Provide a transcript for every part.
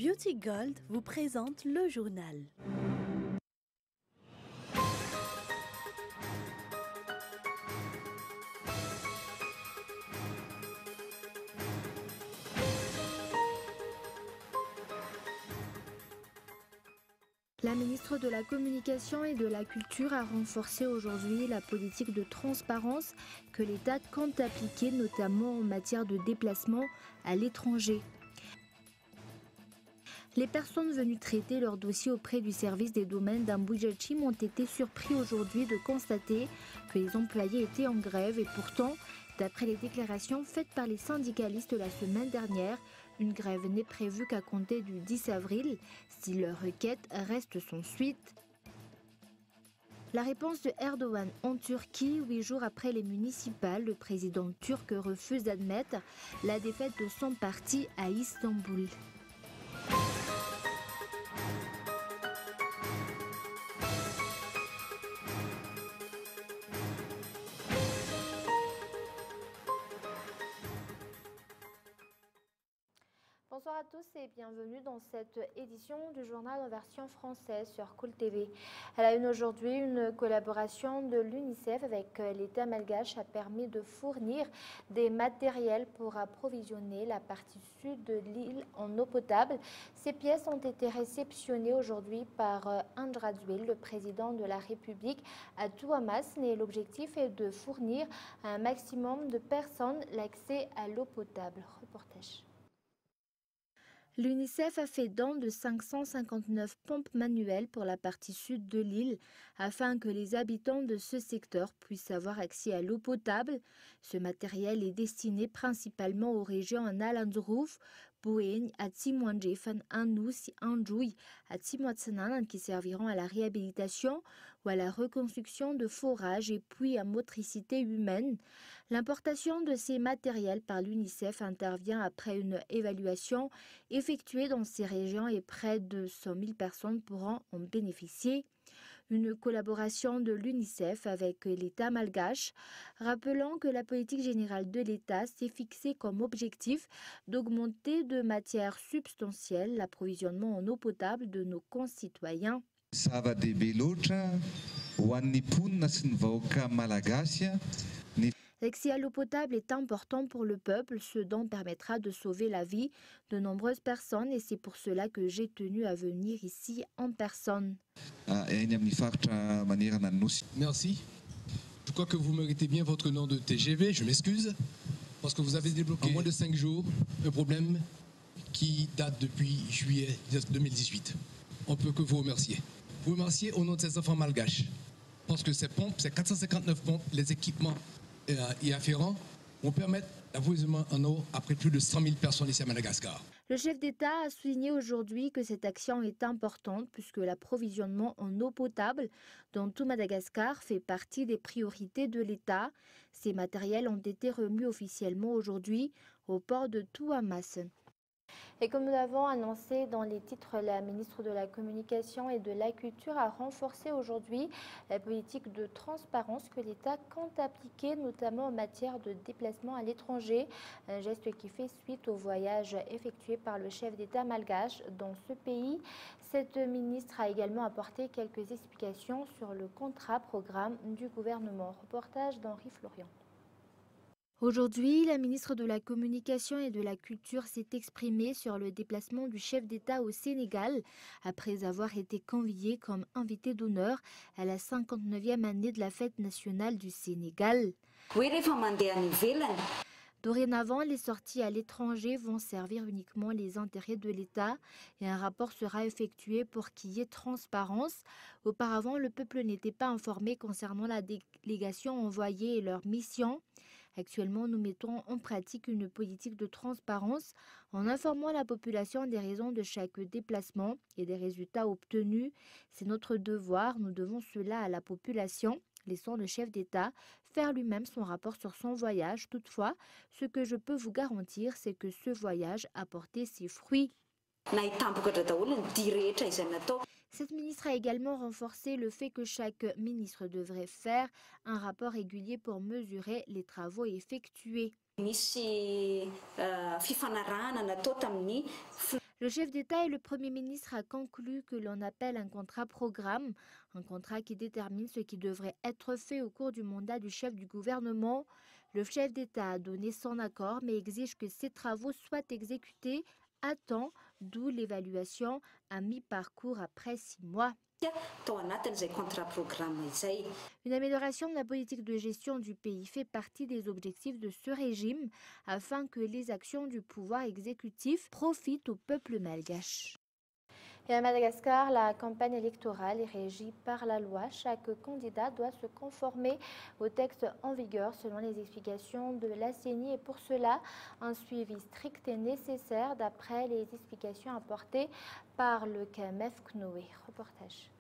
Beauty Gold vous présente le journal. La ministre de la Communication et de la Culture a renforcé aujourd'hui la politique de transparence que l'État compte appliquer, notamment en matière de déplacement à l'étranger. Les personnes venues traiter leur dossier auprès du service des domaines d'Ambujachi ont été surpris aujourd'hui de constater que les employés étaient en grève et pourtant, d'après les déclarations faites par les syndicalistes la semaine dernière, une grève n'est prévue qu'à compter du 10 avril si leur requête reste sans suite. La réponse de Erdogan en Turquie, 8 jours après les municipales, le président turc refuse d'admettre la défaite de son parti à Istanbul. Bonsoir à tous et bienvenue dans cette édition du journal en version française sur Cool TV. À la une aujourd'hui, une collaboration de l'UNICEF avec l'État malgache a permis de fournir des matériels pour approvisionner la partie sud de l'île en eau potable. Ces pièces ont été réceptionnées aujourd'hui par Andra Duil, le président de la République à Tuamas, et l'objectif est de fournir à un maximum de personnes l'accès à l'eau potable. Reportage. L'UNICEF a fait don de 559 pompes manuelles pour la partie sud de l'île afin que les habitants de ce secteur puissent avoir accès à l'eau potable. Ce matériel est destiné principalement aux régions Nalandrouf, Boeing, Atsimwanjefan, Anous, Anjouy, Atsimwatsanan qui serviront à la réhabilitation ou à la reconstruction de forages et puits à motricité humaine. L'importation de ces matériels par l'UNICEF intervient après une évaluation effectuée dans ces régions et près de 100 000 personnes pourront en bénéficier. Une collaboration de l'UNICEF avec l'État malgache, rappelant que la politique générale de l'État s'est fixée comme objectif d'augmenter de manière substantielle l'approvisionnement en eau potable de nos concitoyens. L'accès à l'eau potable est important pour le peuple, ce dont permettra de sauver la vie de nombreuses personnes et c'est pour cela que j'ai tenu à venir ici en personne. Merci. Je crois que vous méritez bien votre nom de TGV, je m'excuse, parce que vous avez débloqué en moins de 5 jours un problème qui date depuis juillet 2018. On ne peut que vous remercier. Vous remercier au nom de ces enfants malgaches, parce que ces pompes, ces 459 pompes, les équipements et afférents vont permettre l'approvisionnement en eau après plus de 100 000 personnes ici à Madagascar. Le chef d'État a souligné aujourd'hui que cette action est importante puisque l'approvisionnement en eau potable dans tout Madagascar fait partie des priorités de l'État. Ces matériels ont été remis officiellement aujourd'hui au port de Tuamas. Et comme nous l'avons annoncé dans les titres, la ministre de la Communication et de la Culture a renforcé aujourd'hui la politique de transparence que l'État compte appliquer, notamment en matière de déplacement à l'étranger. Un geste qui fait suite au voyage effectué par le chef d'État malgache dans ce pays. Cette ministre a également apporté quelques explications sur le contrat-programme du gouvernement. Reportage d'Henri Florian. Aujourd'hui, la ministre de la Communication et de la Culture s'est exprimée sur le déplacement du chef d'État au Sénégal après avoir été convié comme invité d'honneur à la 59e année de la fête nationale du Sénégal. Dorénavant, les sorties à l'étranger vont servir uniquement les intérêts de l'État et un rapport sera effectué pour qu'il y ait transparence. Auparavant, le peuple n'était pas informé concernant la délégation envoyée et leur mission. Actuellement, nous mettons en pratique une politique de transparence en informant la population des raisons de chaque déplacement et des résultats obtenus. C'est notre devoir, nous devons cela à la population. Laissons le chef d'État faire lui-même son rapport sur son voyage. Toutefois, ce que je peux vous garantir, c'est que ce voyage a porté ses fruits. Cette ministre a également renforcé le fait que chaque ministre devrait faire un rapport régulier pour mesurer les travaux effectués. Le chef d'État et le Premier ministre a conclu que l'on appelle un contrat-programme, un contrat qui détermine ce qui devrait être fait au cours du mandat du chef du gouvernement. Le chef d'État a donné son accord, mais exige que ces travaux soient exécutés à temps, d'où l'évaluation à mi-parcours après 6 mois. Une amélioration de la politique de gestion du pays fait partie des objectifs de ce régime afin que les actions du pouvoir exécutif profitent au peuple malgache. Et à Madagascar, la campagne électorale est régie par la loi. Chaque candidat doit se conformer au texte en vigueur selon les explications de la CENI. Et pour cela, un suivi strict est nécessaire d'après les explications apportées par le KMF Knoé. Reportage.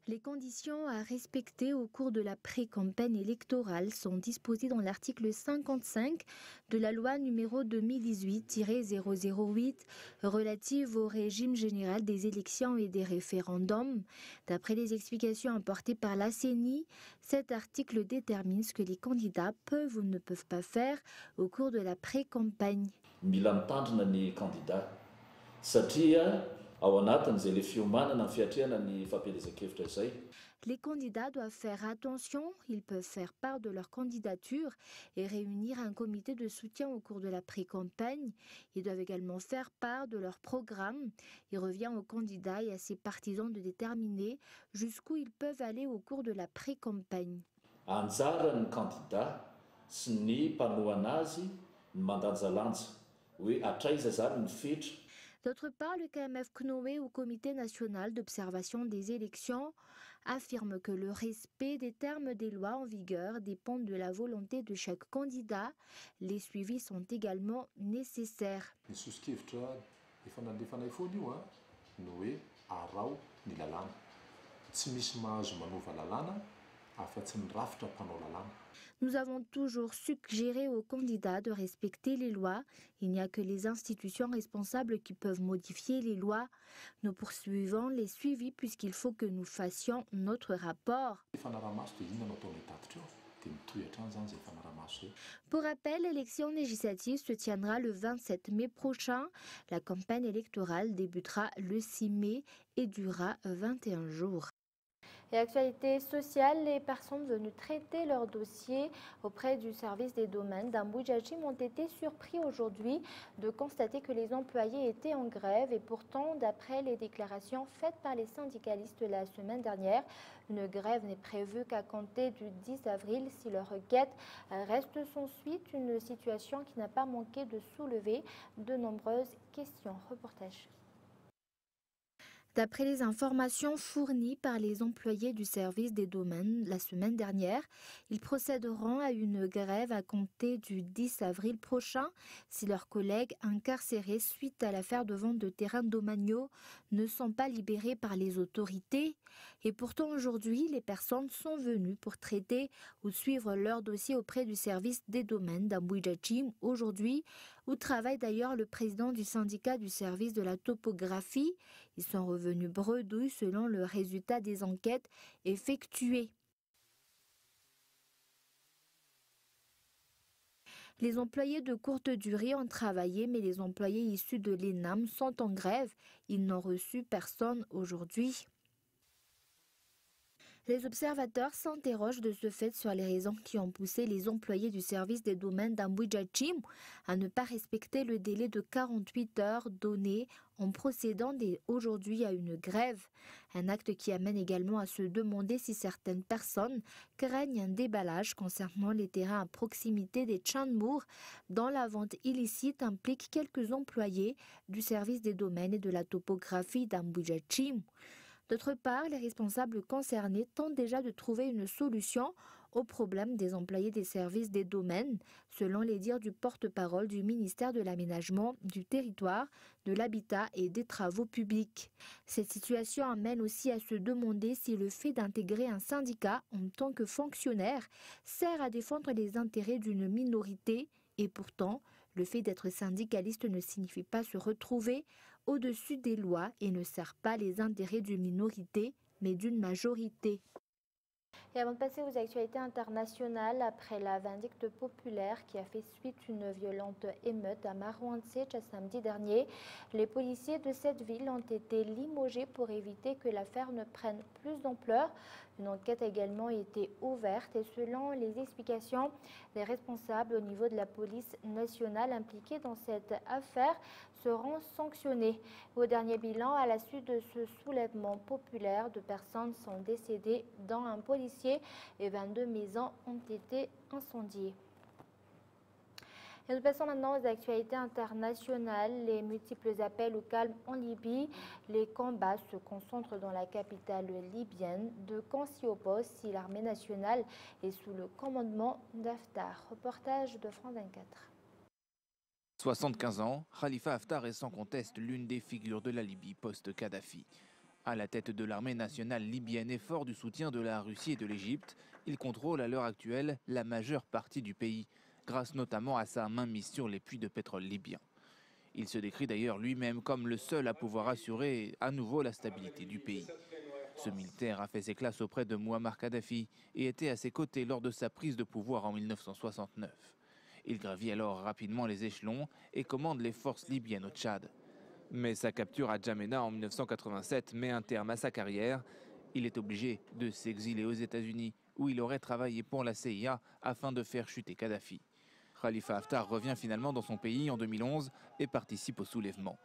Les conditions à respecter au cours de la pré-campagne électorale sont disposées dans l'article 55 de la loi numéro 2018-008 relative au régime général des élections et des référendums. D'après les explications apportées par la CENI, cet article détermine ce que les candidats peuvent ou ne peuvent pas faire au cours de la pré-campagne. Mila mitandrina ny candidat satria ao anatin'izay le fiomanana ny fiatrehana ny fampielezan-kevitra izay. Les candidats doivent faire attention, ils peuvent faire part de leur candidature et réunir un comité de soutien au cours de la pré-campagne. Ils doivent également faire part de leur programme. Il revient aux candidats et à ses partisans de déterminer jusqu'où ils peuvent aller au cours de la pré-campagne. Anjara ny candidat sy ny mpanohana azy ny mandanjalanja hoe hatraiza zany ny fetra. D'autre part, le KMF Knoé au Comité national d'observation des élections affirme que le respect des termes des lois en vigueur dépend de la volonté de chaque candidat. Les suivis sont également nécessaires. Nous avons toujours suggéré aux candidats de respecter les lois. Il n'y a que les institutions responsables qui peuvent modifier les lois. Nous poursuivons les suivis puisqu'il faut que nous fassions notre rapport. Pour rappel, l'élection législative se tiendra le 27 mai prochain. La campagne électorale débutera le 6 mai et durera 21 jours. Et actualité sociale, les personnes venues traiter leur dossier auprès du service des domaines d'Ambujajim ont été surpris aujourd'hui de constater que les employés étaient en grève. Et pourtant, d'après les déclarations faites par les syndicalistes la semaine dernière, une grève n'est prévue qu'à compter du 10 avril si leur requête reste sans suite. Une situation qui n'a pas manqué de soulever de nombreuses questions. Reportage. D'après les informations fournies par les employés du service des domaines la semaine dernière, ils procéderont à une grève à compter du 10 avril prochain si leurs collègues incarcérés suite à l'affaire de vente de terrains domaniaux ne sont pas libérés par les autorités. Et pourtant aujourd'hui, les personnes sont venues pour traiter ou suivre leur dossier auprès du service des domaines d'Ambujajim aujourd'hui, où travaille d'ailleurs le président du syndicat du service de la topographie. Ils sont revenus bredouilles selon le résultat des enquêtes effectuées. Les employés de courte durée ont travaillé, mais les employés issus de l'ENAM sont en grève. Ils n'ont reçu personne aujourd'hui. Les observateurs s'interrogent de ce fait sur les raisons qui ont poussé les employés du service des domaines d'Ambujajim à ne pas respecter le délai de 48 heures donné en procédant dès aujourd'hui à une grève. Un acte qui amène également à se demander si certaines personnes craignent un déballage concernant les terrains à proximité des Tchanmour, dont la vente illicite implique quelques employés du service des domaines et de la topographie d'Ambujajim. D'autre part, les responsables concernés tentent déjà de trouver une solution au problème des employés des services des domaines, selon les dires du porte-parole du ministère de l'Aménagement, du Territoire, de l'Habitat et des Travaux publics. Cette situation amène aussi à se demander si le fait d'intégrer un syndicat en tant que fonctionnaire sert à défendre les intérêts d'une minorité et pourtant, le fait d'être syndicaliste ne signifie pas se retrouver au-dessus des lois et ne sert pas les intérêts d'une minorité, mais d'une majorité. Et avant de passer aux actualités internationales, après la vindicte populaire qui a fait suite à une violente émeute à Marouane-Sech samedi dernier, les policiers de cette ville ont été limogés pour éviter que l'affaire ne prenne plus d'ampleur. Une enquête a également été ouverte et selon les explications des responsables au niveau de la police nationale impliqués dans cette affaire seront sanctionnés. Au dernier bilan, à la suite de ce soulèvement populaire, 2 personnes sont décédées, dont un policier et 22 maisons ont été incendiées. Et nous passons maintenant aux actualités internationales. Les multiples appels au calme en Libye. Les combats se concentrent dans la capitale libyenne. De camps s'y opposent si l'armée nationale est sous le commandement d'Haftar. Reportage de France 24. 75 ans, Khalifa Haftar est sans conteste l'une des figures de la Libye post-Kadhafi. À la tête de l'armée nationale libyenne et fort du soutien de la Russie et de l'Égypte, il contrôle à l'heure actuelle la majeure partie du pays, grâce notamment à sa mainmise sur les puits de pétrole libyens. Il se décrit d'ailleurs lui-même comme le seul à pouvoir assurer à nouveau la stabilité du pays. Ce militaire a fait ses classes auprès de Mouammar Kadhafi et était à ses côtés lors de sa prise de pouvoir en 1969. Il gravit alors rapidement les échelons et commande les forces libyennes au Tchad. Mais sa capture à Djamena en 1987 met un terme à sa carrière. Il est obligé de s'exiler aux États-Unis où il aurait travaillé pour la CIA afin de faire chuter Kadhafi. Khalifa Haftar revient finalement dans son pays en 2011 et participe au soulèvement.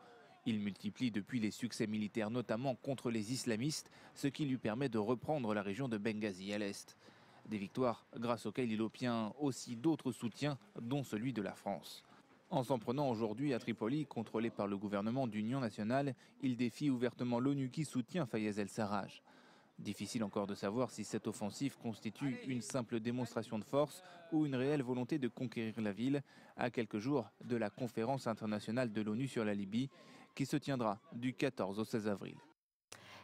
Il multiplie depuis les succès militaires, notamment contre les islamistes, ce qui lui permet de reprendre la région de Benghazi à l'est. Des victoires grâce auxquelles il obtient aussi d'autres soutiens, dont celui de la France. En s'en prenant aujourd'hui à Tripoli, contrôlé par le gouvernement d'union nationale, il défie ouvertement l'ONU qui soutient Fayez el-Sarraj. Difficile encore de savoir si cette offensive constitue une simple démonstration de force ou une réelle volonté de conquérir la ville à quelques jours de la conférence internationale de l'ONU sur la Libye qui se tiendra du 14 au 16 avril.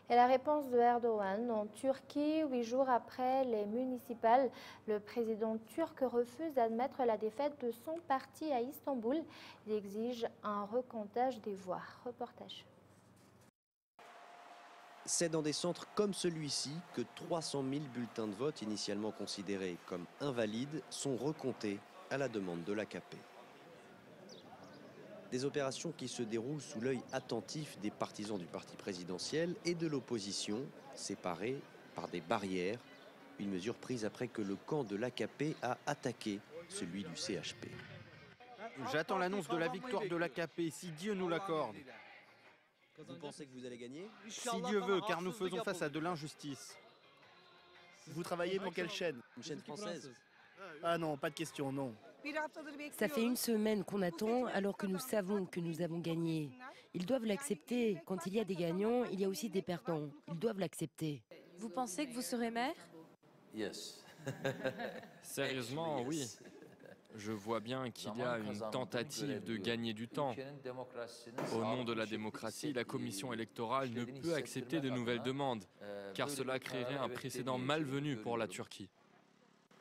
Et la réponse de Erdogan en Turquie, 8 jours après les municipales, le président turc refuse d'admettre la défaite de son parti à Istanbul. Il exige un recomptage des voix. Reportage. C'est dans des centres comme celui-ci que 300 000 bulletins de vote initialement considérés comme invalides sont recomptés à la demande de l'AKP. Des opérations qui se déroulent sous l'œil attentif des partisans du parti présidentiel et de l'opposition, séparés par des barrières, une mesure prise après que le camp de l'AKP a attaqué celui du CHP. J'attends l'annonce de la victoire de l'AKP, si Dieu nous l'accorde. Vous pensez que vous allez gagner? Si Dieu veut, car nous faisons face à de l'injustice. Vous travaillez pour quelle chaîne? Une chaîne française? Ah non, pas de question, non. Ça fait une semaine qu'on attend alors que nous savons que nous avons gagné. Ils doivent l'accepter. Quand il y a des gagnants, il y a aussi des perdants. Ils doivent l'accepter. Vous pensez que vous serez maire? Sérieusement, oui. Je vois bien qu'il y a une tentative de gagner du temps. Au nom de la démocratie, la commission électorale ne peut accepter de nouvelles demandes, car cela créerait un précédent malvenu pour la Turquie.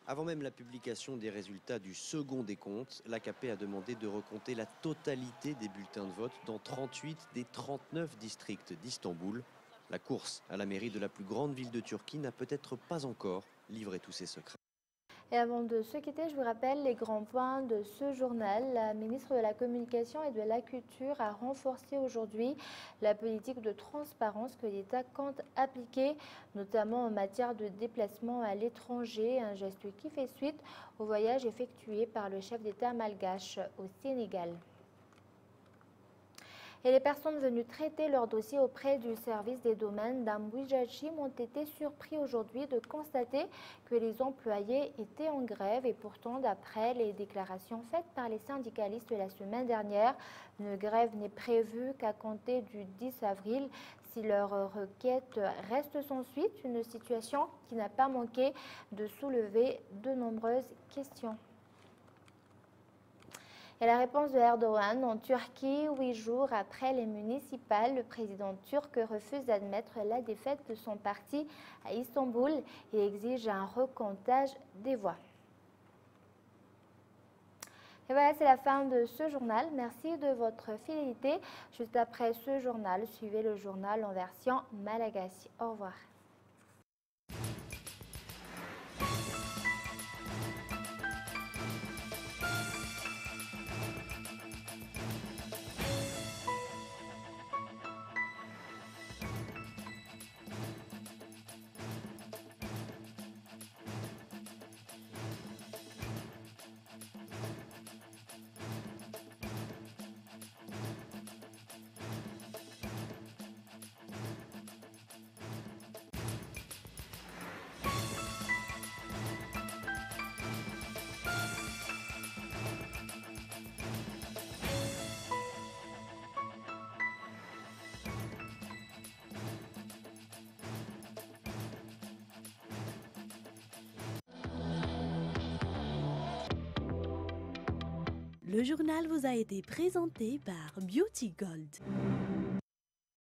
Avant même la publication des résultats du second décompte, l'AKP a demandé de recompter la totalité des bulletins de vote dans 38 des 39 districts d'Istanbul. La course à la mairie de la plus grande ville de Turquie n'a peut-être pas encore livré tous ses secrets. Et avant de se quitter, je vous rappelle les grands points de ce journal. La ministre de la Communication et de la Culture a renforcé aujourd'hui la politique de transparence que l'État compte appliquer, notamment en matière de déplacement à l'étranger, un geste qui fait suite au voyage effectué par le chef d'État malgache au Sénégal. Et les personnes venues traiter leur dossier auprès du service des domaines d'Ambouijachim ont été surpris aujourd'hui de constater que les employés étaient en grève et pourtant, d'après les déclarations faites par les syndicalistes la semaine dernière, une grève n'est prévue qu'à compter du 10 avril si leur requête reste sans suite, une situation qui n'a pas manqué de soulever de nombreuses questions. Et la réponse de Erdogan en Turquie, 8 jours après les municipales, le président turc refuse d'admettre la défaite de son parti à Istanbul et exige un recomptage des voix. Et voilà, c'est la fin de ce journal. Merci de votre fidélité. Juste après ce journal, suivez le journal en version malagasy. Au revoir. Le journal vous a été présenté par Beauty Gold.